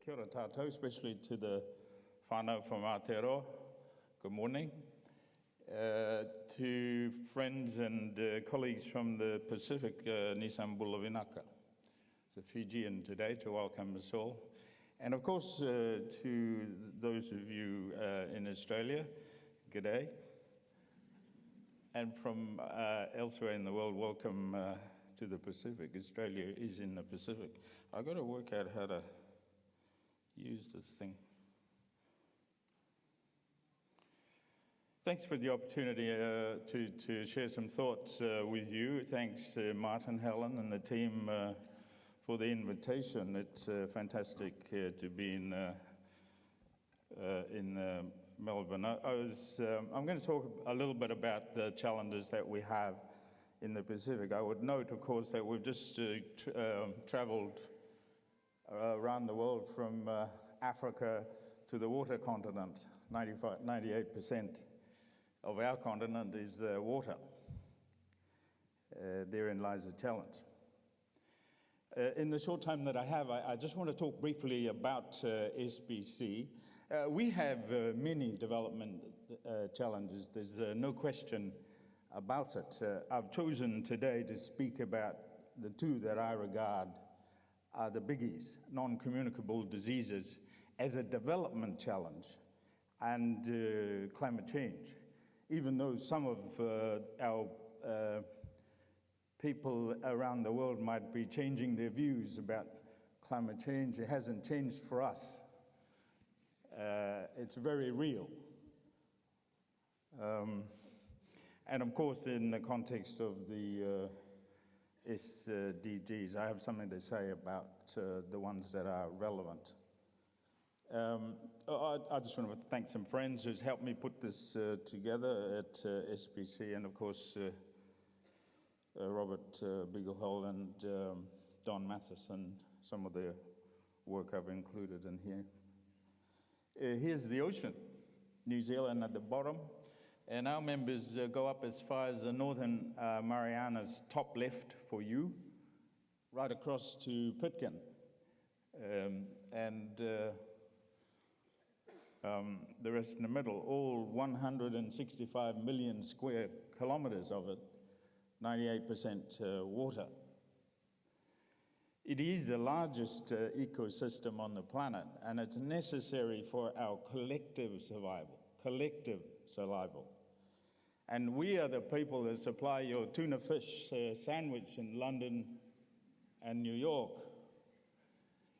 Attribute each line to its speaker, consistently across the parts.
Speaker 1: Kia ora tātou, especially to the whānau from Aotearoa. Good morning. To friends and colleagues from the Pacific, Nissan Bulavinaka. It's a Fijian today to welcome us all. And of course, to those of you in Australia, g'day. And from elsewhere in the world, welcome to the Pacific. Australia is in the Pacific. I've got to work out how to use this thing. Thanks for the opportunity to share some thoughts with you. Thanks, Martin, Helen, and the team for the invitation. It's fantastic to be in Melbourne. I'm going to talk a little bit about the challenges that we have in the Pacific. I would note, of course, that we've just travelled around the world from Africa to the water continent. 98% of our continent is water. Therein lies a challenge. In the short time that I have, I just want to talk briefly about SBC. We have many development challenges. There's no question about it. I've chosen today to speak about the two that I regard are the biggies, non-communicable diseases as a development challenge and climate change. Even though some of our people around the world might be changing their views about climate change, it hasn't changed for us. It's very real. And of course, in the context of the SDGs, I have something to say about the ones that are relevant. I just want to thank some friends who's helped me put this together at SBC, and of course, Robert Bigelhole and Don Matheson, some of the work I've included in here. Here's the ocean, New Zealand at the bottom. And our members go up as far as the Northern Marianas top left for you, right across to Pitcairn. And the rest in the middle, all 165 million square kilometres of it, 98% water. It is the largest ecosystem on the planet, and it's necessary for our collective survival. And we are the people that supply your tuna fish sandwich in London and New York.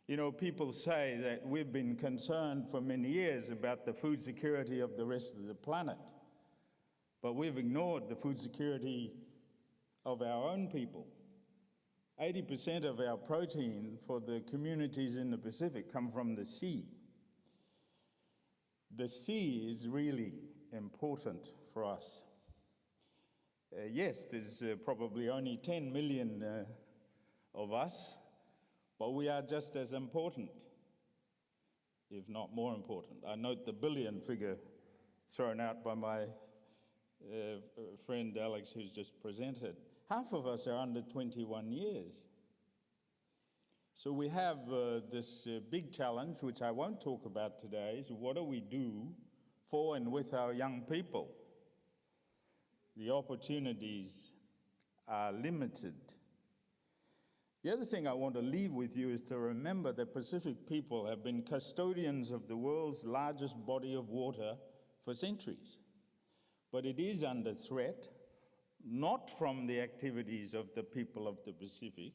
Speaker 1: You know, people say that we've been concerned for many years about the food security of the rest of the planet, but we've ignored the food security of our own people. 80% of our protein for the communities in the Pacific come from the sea. The sea is really important for us. Yes, there's probably only 10 million of us, but we are just as important, if not more important. I note the billion figure thrown out by my friend Alex, who's just presented. Half of us are under 21 years. So we have this big challenge, which I won't talk about today, is what do we do for and with our young people? The opportunities are limited. The other thing I want to leave with you is to remember that Pacific people have been custodians of the world's largest body of water for centuries. But it is under threat, not from the activities of the people of the Pacific,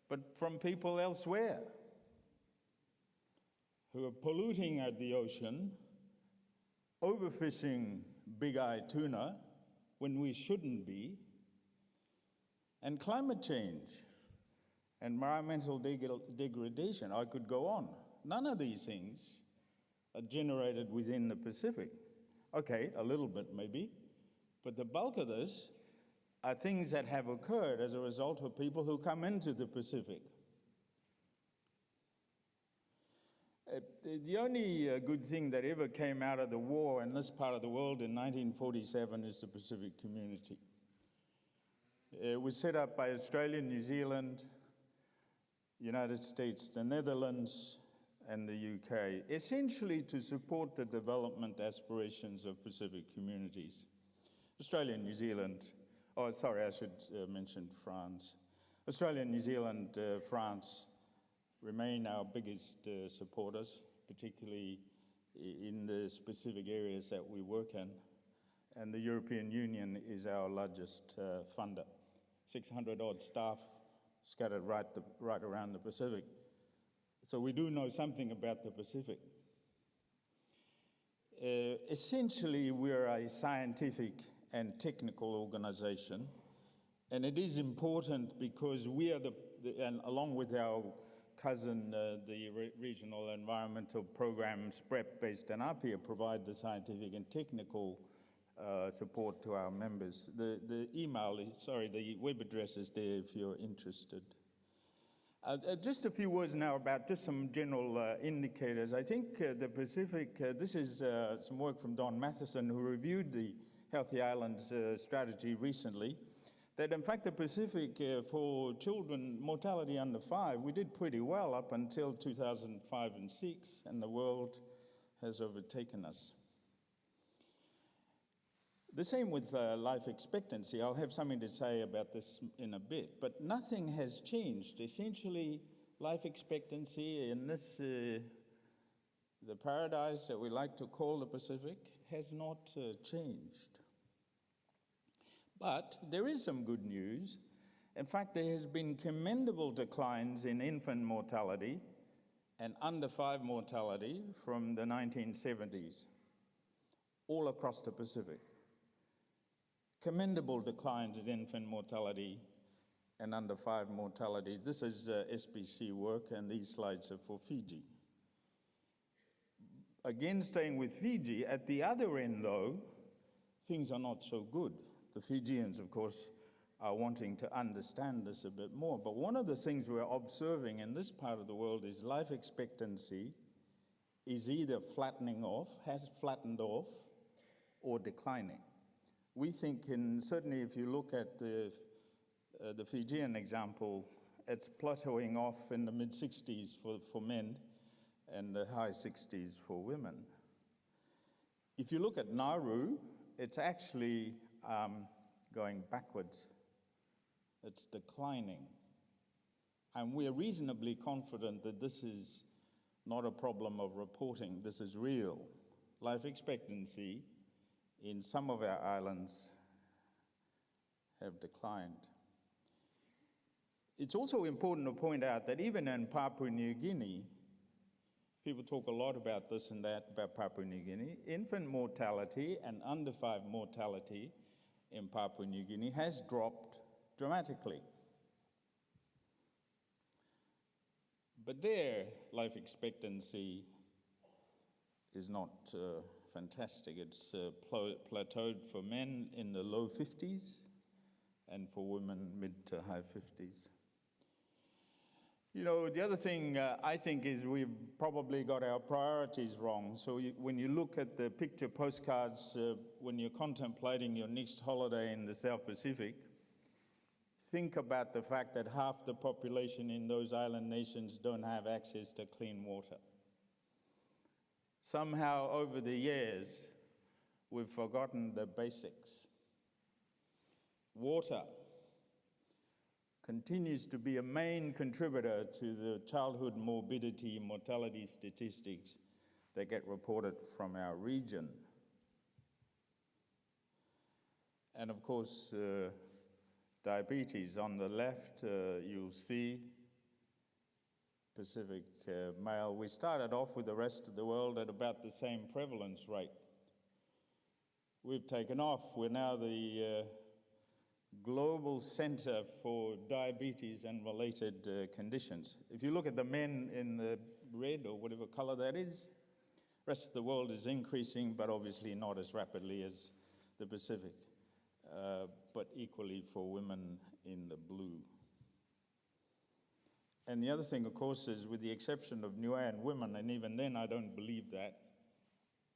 Speaker 1: but from people elsewhere who are polluting at the ocean, overfishing big-eye tuna when we shouldn't be, and climate change and environmental degradation. I could go on. None of these things are generated within the Pacific. Okay, a little bit maybe, but the bulk of this are things that have occurred as a result of people who come into the Pacific. The only good thing that ever came out of the war in this part of the world in 1947 is the Pacific Community. It was set up by Australia, New Zealand, United States, the Netherlands, and the UK, essentially to support the development aspirations of Pacific communities. Australia, New Zealand, oh, sorry, I should mention France. Australia, New Zealand, France remain our biggest supporters, particularly in the specific areas that we work in. And the European Union is our largest funder. 600 odd staff scattered right around the Pacific. So we do know something about the Pacific. Essentially, we're a scientific and technical organization, and it is important because we are and along with our cousin, the Regional Environmental Program, SPREP, based in Apia, provide the scientific and technical support to our members. The web address is there if you're interested. Just a few words now about just some general indicators. I think the Pacific, this is some work from Don Matheson, who reviewed the Healthy Islands strategy recently, that in fact the Pacific for children mortality under 5, we did pretty well up until 2005 and 6, and the world has overtaken us. The same with life expectancy. I'll have something to say about this in a bit, but nothing has changed. Essentially, life expectancy in this, the paradise that we like to call the Pacific, has not changed. But there is some good news. In fact, there has been commendable declines in infant mortality and under 5 mortality from the 1970s, all across the Pacific. Commendable declines in infant mortality and under 5 mortality. This is SPC work, and these slides are for Fiji. Again, staying with Fiji, at the other end, though, things are not so good. The Fijians, of course, are wanting to understand this a bit more. But one of the things we're observing in this part of the world is life expectancy is either flattening off, has flattened off, or declining. We think, certainly if you look at the Fijian example, it's plateauing off in the mid-60s for men and the high 60s for women. If you look at Nauru, it's actually going backwards. It's declining. And we're reasonably confident that this is not a problem of reporting. This is real. Life expectancy in some of our islands have declined. It's also important to point out that even in Papua New Guinea, people talk a lot about this and that, about Papua New Guinea, infant mortality and under 5 mortality in Papua New Guinea has dropped dramatically. But their life expectancy is not fantastic. It's plateaued for men in the low 50s and for women mid to high 50s. You know, the other thing I think is we've probably got our priorities wrong. So when you look at the picture postcards, when you're contemplating your next holiday in the South Pacific, think about the fact that half the population in those island nations don't have access to clean water. Somehow over the years, we've forgotten the basics. Water continues to be a main contributor to the childhood morbidity and mortality statistics that get reported from our region. And of course, diabetes. On the left, you'll see Pacific male. We started off with the rest of the world at about the same prevalence rate. We've taken off. We're now the global center for diabetes and related conditions. If you look at the men in the red or whatever color that is, the rest of the world is increasing, but obviously not as rapidly as the Pacific, but equally for women in the blue. And the other thing, of course, is with the exception of Niuean women, and even then I don't believe that,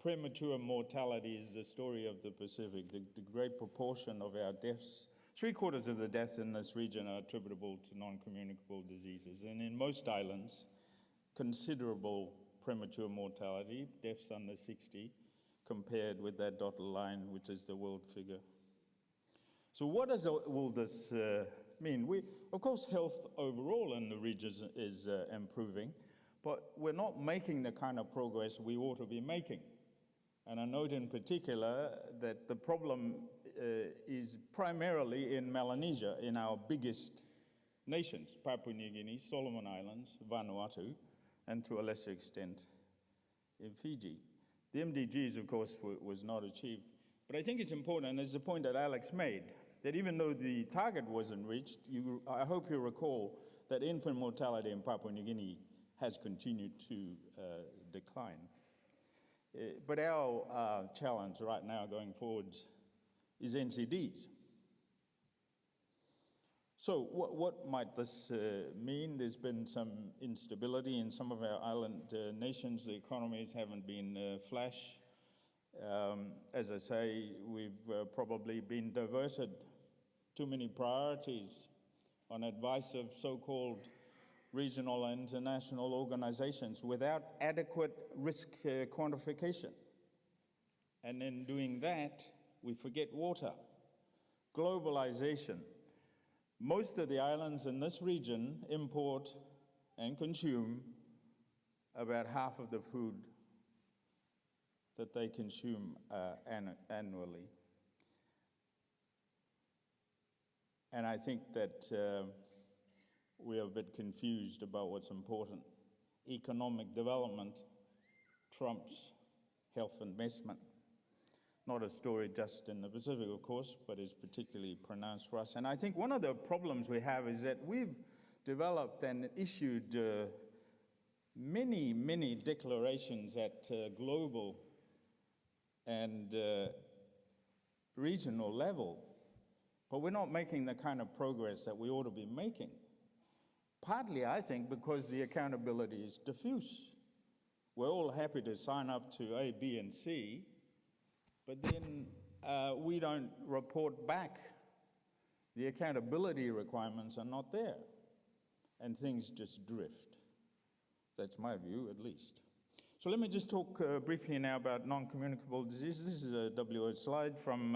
Speaker 1: premature mortality is the story of the Pacific. The great proportion of our deaths, 3/4 of the deaths in this region are attributable to non-communicable diseases. And in most islands, considerable premature mortality, deaths under 60, compared with that dotted line, which is the world figure. So what does all this mean? Of course, health overall in the region is improving, but we're not making the kind of progress we ought to be making. And I note in particular that the problem is primarily in Melanesia, in our biggest nations, Papua New Guinea, Solomon Islands, Vanuatu, and to a lesser extent in Fiji. The MDGs, of course, was not achieved. But I think it's important, and it's the point that Alex made, that even though the target wasn't reached, I hope you recall that infant mortality in Papua New Guinea has continued to decline. But our challenge right now going forward is NCDs. So what might this mean? There's been some instability in some of our island nations. The economies haven't been flash. As I say, we've probably been diverted too many priorities on advice of so-called regional and international organizations without adequate risk quantification. And in doing that, we forget water. Globalization. Most of the islands in this region import and consume about half of the food that they consume annually. And I think that we are a bit confused about what's important. Economic development trumps health investment. Not a story just in the Pacific, of course, but is particularly pronounced for us. And I think one of the problems we have is that we've developed and issued many declarations at global and regional level, but we're not making the kind of progress that we ought to be making. Partly, I think, because the accountability is diffuse. We're all happy to sign up to A, B, and C, but then we don't report back. The accountability requirements are not there, and things just drift. That's my view, at least. So let me just talk briefly now about non-communicable diseases. This is a WHO slide from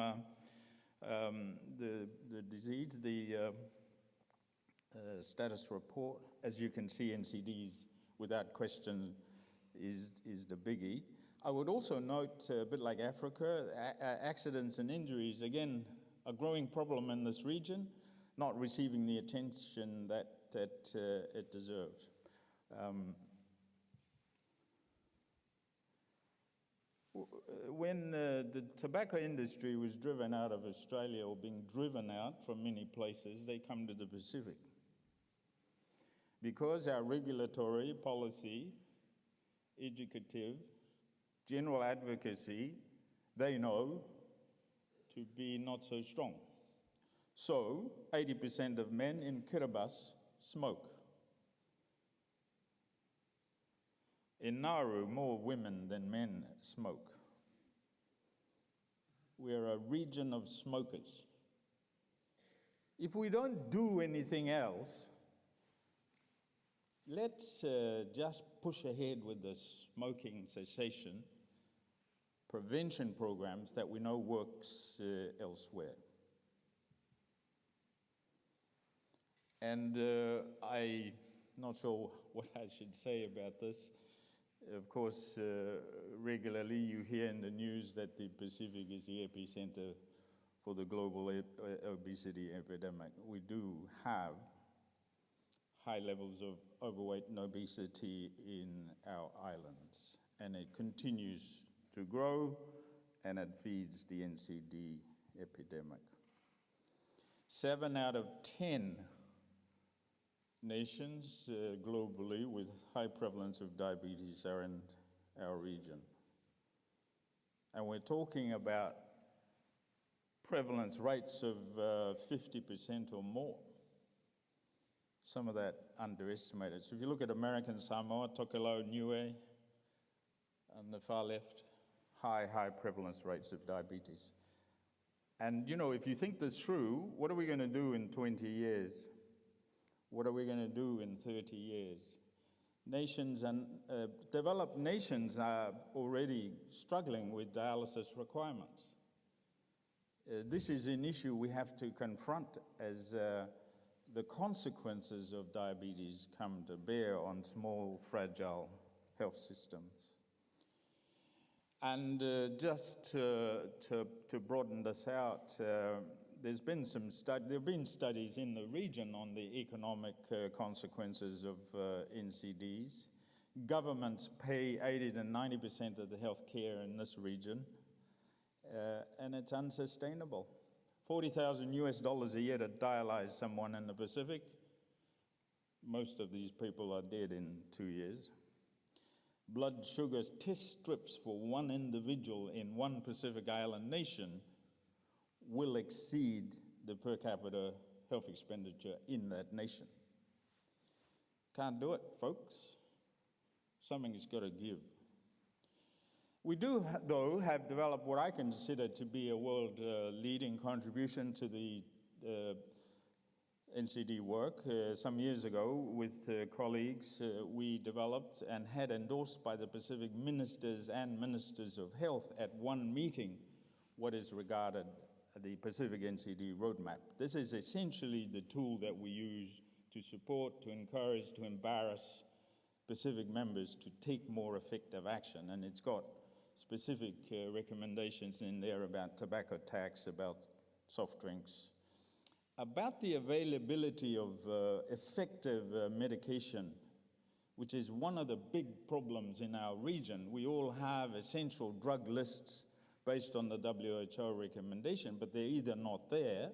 Speaker 1: the disease, the status report. As you can see, NCDs, without question, is the biggie. I would also note, a bit like Africa, accidents and injuries, again, a growing problem in this region, not receiving the attention that it deserves. When the tobacco industry was driven out of Australia, or being driven out from many places, they come to the Pacific. Because our regulatory policy, educative, general advocacy, they know to be not so strong. So 80% of men in Kiribati smoke. In Nauru, more women than men smoke. We're a region of smokers. If we don't do anything else, let's just push ahead with the smoking cessation prevention programs that we know works elsewhere. And I'm not sure what I should say about this. Of course, regularly you hear in the news that the Pacific is the epicenter for the global obesity epidemic. We do have high levels of overweight and obesity in our islands, and it continues to grow, and it feeds the NCD epidemic. 7 out of 10 nations globally with high prevalence of diabetes are in our region. And we're talking about prevalence rates of 50% or more. Some of that underestimated. So if you look at American Samoa, Tokelau, Niue, on the far left, high prevalence rates of diabetes. And you know, if you think this through, what are we going to do in 20 years? What are we going to do in 30 years? Developed nations are already struggling with dialysis requirements. This is an issue we have to confront as the consequences of diabetes come to bear on small, fragile health systems. And just to broaden this out, there have been studies in the region on the economic consequences of NCDs. Governments pay 80 to 90% of the health care in this region, and it's unsustainable. $40,000 a year to dialyze someone in the Pacific. Most of these people are dead in 2 years. Blood sugar test strips for one individual in one Pacific Island nation will exceed the per capita health expenditure in that nation. Can't do it, folks. Something's got to give. We do, though, have developed what I consider to be a world-leading contribution to the NCD work. Some years ago, with colleagues, we developed and had endorsed by the Pacific ministers and ministers of health at one meeting what is regarded the Pacific NCD roadmap. This is essentially the tool that we use to support, to encourage, to embarrass Pacific members to take more effective action, and it's got specific recommendations in there about tobacco tax, about soft drinks, about the availability of effective medication, which is one of the big problems in our region. We all have essential drug lists based on the WHO recommendation, but they're either not there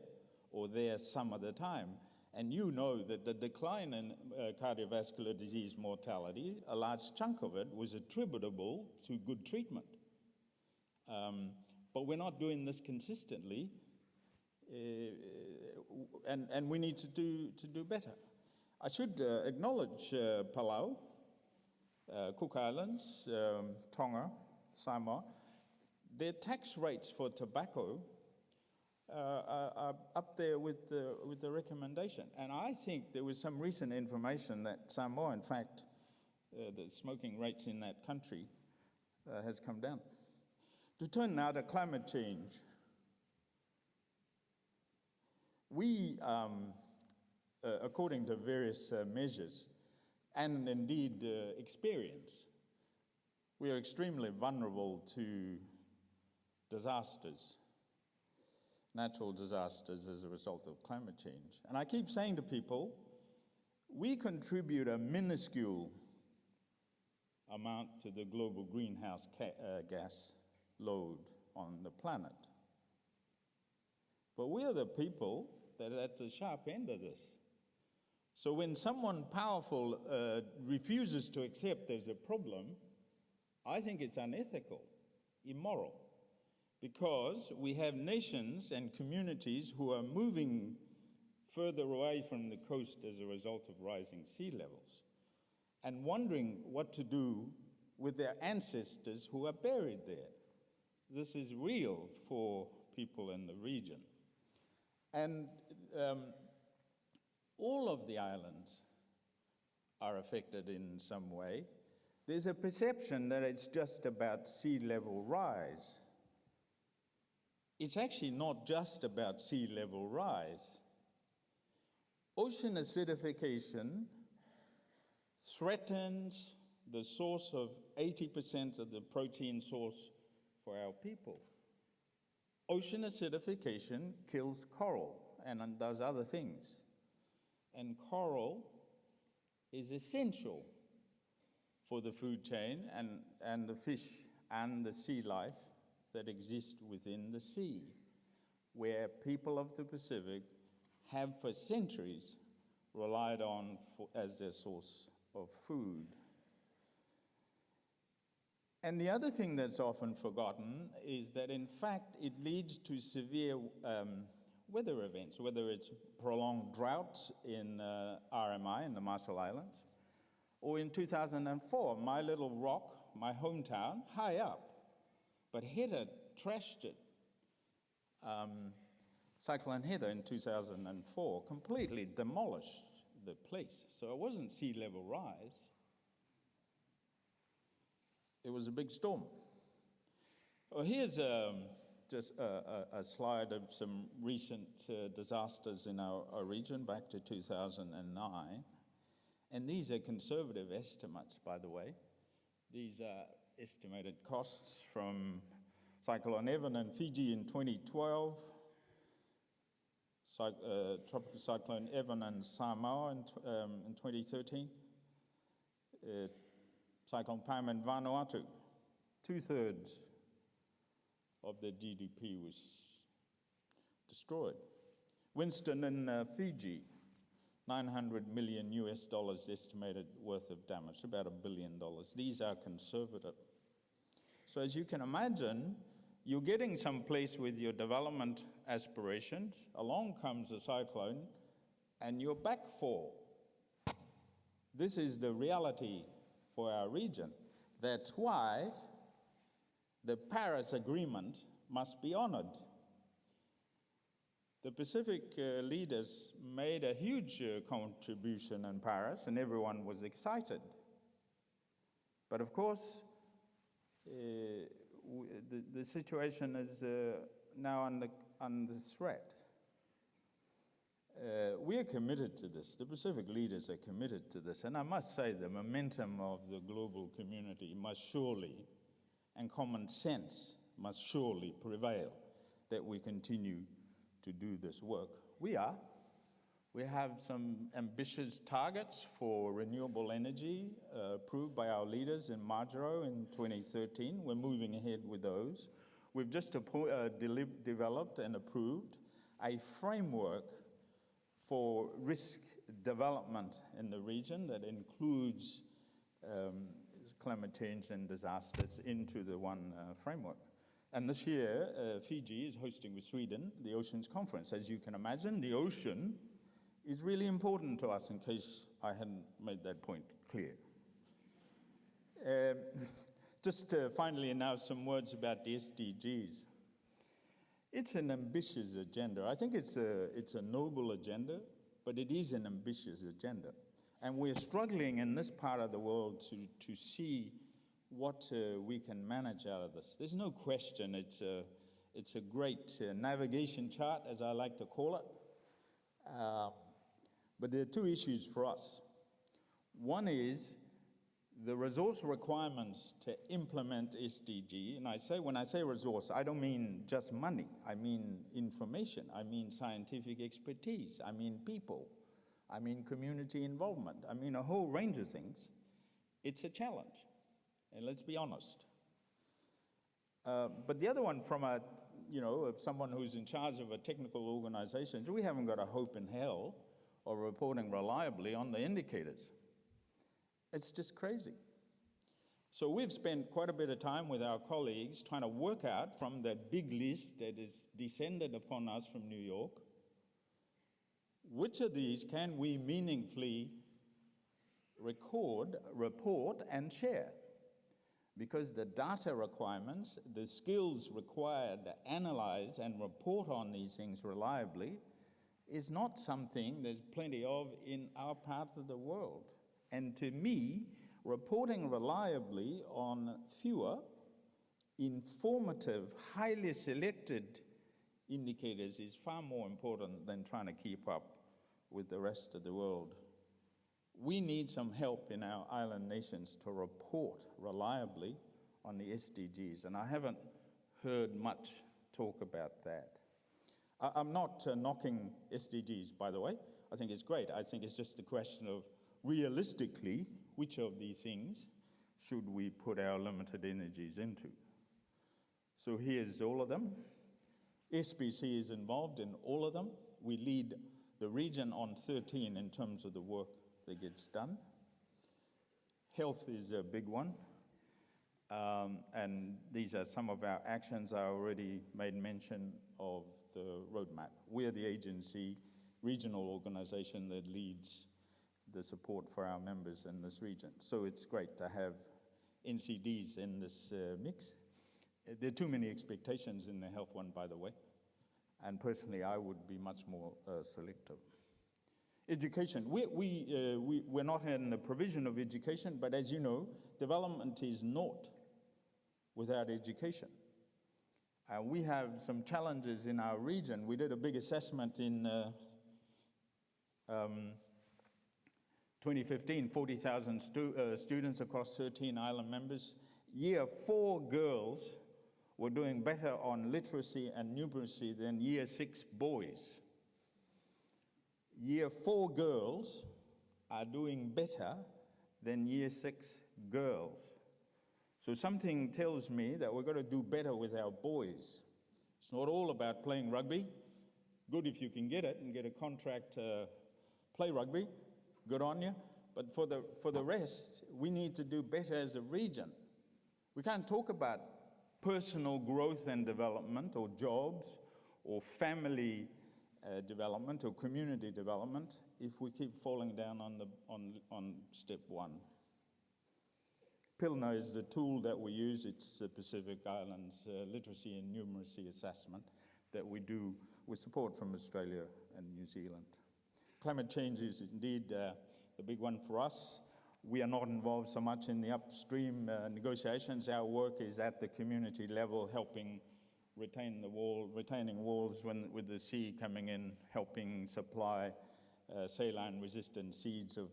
Speaker 1: or there some of the time. And you know that the decline in cardiovascular disease mortality, a large chunk of it was attributable to good treatment. But we're not doing this consistently, and we need to do better. I should acknowledge Palau, Cook Islands, Tonga, Samoa. Their tax rates for tobacco are up there with the recommendation. And I think there was some recent information that Samoa, in fact, the smoking rates in that country has come down. To turn now to climate change. We, according to various measures, and indeed experience, we are extremely vulnerable to disasters, natural disasters as a result of climate change. And I keep saying to people, we contribute a minuscule amount to the global greenhouse gas load on the planet. But we are the people that are at the sharp end of this. So when someone powerful refuses to accept there's a problem, I think it's unethical, immoral, because we have nations and communities who are moving further away from the coast as a result of rising sea levels and wondering what to do with their ancestors who are buried there. This is real for people in the region. And all of the islands are affected in some way. There's a perception that it's just about sea level rise. It's actually not just about sea level rise. Ocean acidification threatens the source of 80% of the protein source for our people. Ocean acidification kills coral and does other things. And coral is essential for the food chain and the fish and the sea life that exist within the sea, where people of the Pacific have for centuries relied on as their source of food. And the other thing that's often forgotten is that, in fact, it leads to severe weather events, whether it's prolonged droughts in RMI, in the Marshall Islands, or in 2004, my little rock, my hometown, high up, but Heather trashed it. Cyclone Heather in 2004 completely demolished the place. So it wasn't sea level rise. it was a big storm. Well, here's just a slide of some recent disasters in our region back to 2009. And these are conservative estimates, by the way. These are estimated costs from Cyclone Evan in Fiji in 2012, Tropical Cyclone Evan in Samoa in 2013, Cyclone Pam in Vanuatu. 2/3 of their GDP was destroyed. Winston in Fiji, $900 million estimated worth of damage, about $1 billion. These are conservative. So as you can imagine, you're getting someplace with your development aspirations. Along comes a cyclone, and you're back for. This is the reality for our region. That's why the Paris Agreement must be honored. The Pacific leaders made a huge contribution in Paris, and everyone was excited. But of course, the situation is now under threat. We are committed to this. The Pacific leaders are committed to this. And I must say the momentum of the global community must surely, and common sense must surely prevail that we continue to do this work. We are. We have some ambitious targets for renewable energy approved by our leaders in Majuro in 2013. We're moving ahead with those. We've just developed and approved a framework for risk development in the region that includes climate change and disasters into the one framework. And this year, Fiji is hosting with Sweden the Oceans Conference. As you can imagine, the ocean is really important to us, in case I hadn't made that point clear. Just finally now some words about the SDGs. It's an ambitious agenda. I think it's a noble agenda, but it is an ambitious agenda. And we're struggling in this part of the world to see what we can manage out of this. There's no question it's a great navigation chart, as I like to call it. But there are two issues for us. One is the resource requirements to implement SDG, and when I say resource, I don't mean just money. I mean information. I mean scientific expertise. I mean people. I mean community involvement. I mean a whole range of things. It's a challenge, and let's be honest. But the other one, from of someone who's in charge of a technical organization, we haven't got a hope in hell of reporting reliably on the indicators. It's just crazy. So we've spent quite a bit of time with our colleagues trying to work out from that big list that is descended upon us from New York, which of these can we meaningfully record, report, and share? Because the data requirements, the skills required to analyze and report on these things reliably is not something there's plenty of in our part of the world. And to me, reporting reliably on fewer, informative, highly selected indicators is far more important than trying to keep up with the rest of the world. We need some help in our island nations to report reliably on the SDGs, and I haven't heard much talk about that. I'm not knocking SDGs, by the way. I think it's great. I think it's just a question of, realistically, which of these things should we put our limited energies into? So here's all of them. SBC is involved in all of them. We lead the region on 13 in terms of the work that gets done. Health is a big one. And these are some of our actions. I already made mention of the roadmap. We're the agency, regional organization that leads the support for our members in this region. So it's great to have NCDs in this mix. There are too many expectations in the health one, by the way. And personally, I would be much more selective. Education. We're not in the provision of education, but as you know, development is not without education. We have some challenges in our region. We did a big assessment in 2015, 40,000 students across 13 island members. Year 4 girls were doing better on literacy and numeracy than Year 6 boys. Year 4 girls are doing better than Year 6 girls. So something tells me that we've got to do better with our boys. It's not all about playing rugby. Good if you can get it and get a contract to play rugby. Good on you. But for the rest, we need to do better as a region. We can't talk about personal growth and development or jobs or family development or community development if we keep falling down on step 1. PILNA is the tool that we use. It's the Pacific Islands Literacy and Numeracy Assessment that we do with support from Australia and New Zealand. Climate change is indeed the big one for us. We are not involved so much in the upstream negotiations. Our work is at the community level, helping retaining walls with the sea coming in, helping supply saline-resistant seeds of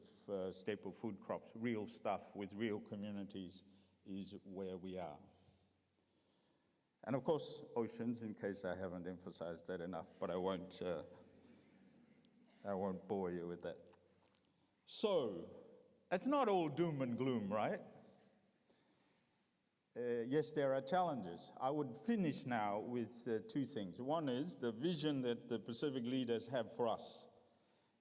Speaker 1: staple food crops. Real stuff with real communities is where we are. And of course, oceans, in case I haven't emphasized that enough, but I won't bore you with that. So, it's not all doom and gloom, right? Yes, there are challenges. I would finish now with 2 things. One is the vision that the Pacific leaders have for us,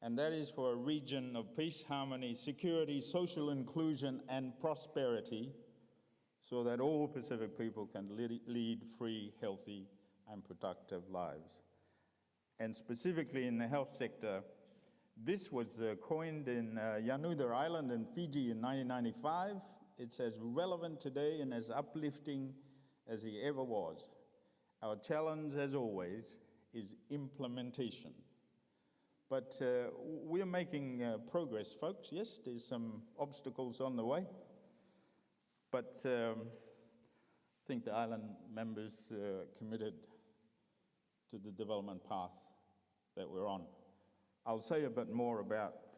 Speaker 1: and that is for a region of peace, harmony, security, social inclusion, and prosperity, so that all Pacific people can lead free, healthy, and productive lives. And specifically in the health sector, this was coined in Yanuda Island in Fiji in 1995. It's as relevant today and as uplifting as he ever was. Our challenge, as always, is implementation. But we're making progress, folks. Yes, there's some obstacles on the way. But I think the island members committed to the development path that we're on. I'll say a bit more about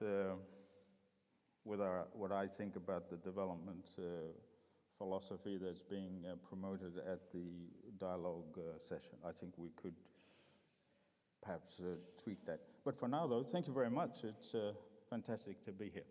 Speaker 1: what I think about the development philosophy that's being promoted at the dialogue session. I think we could perhaps tweak that. But for now, though, thank you very much. It's fantastic to be here.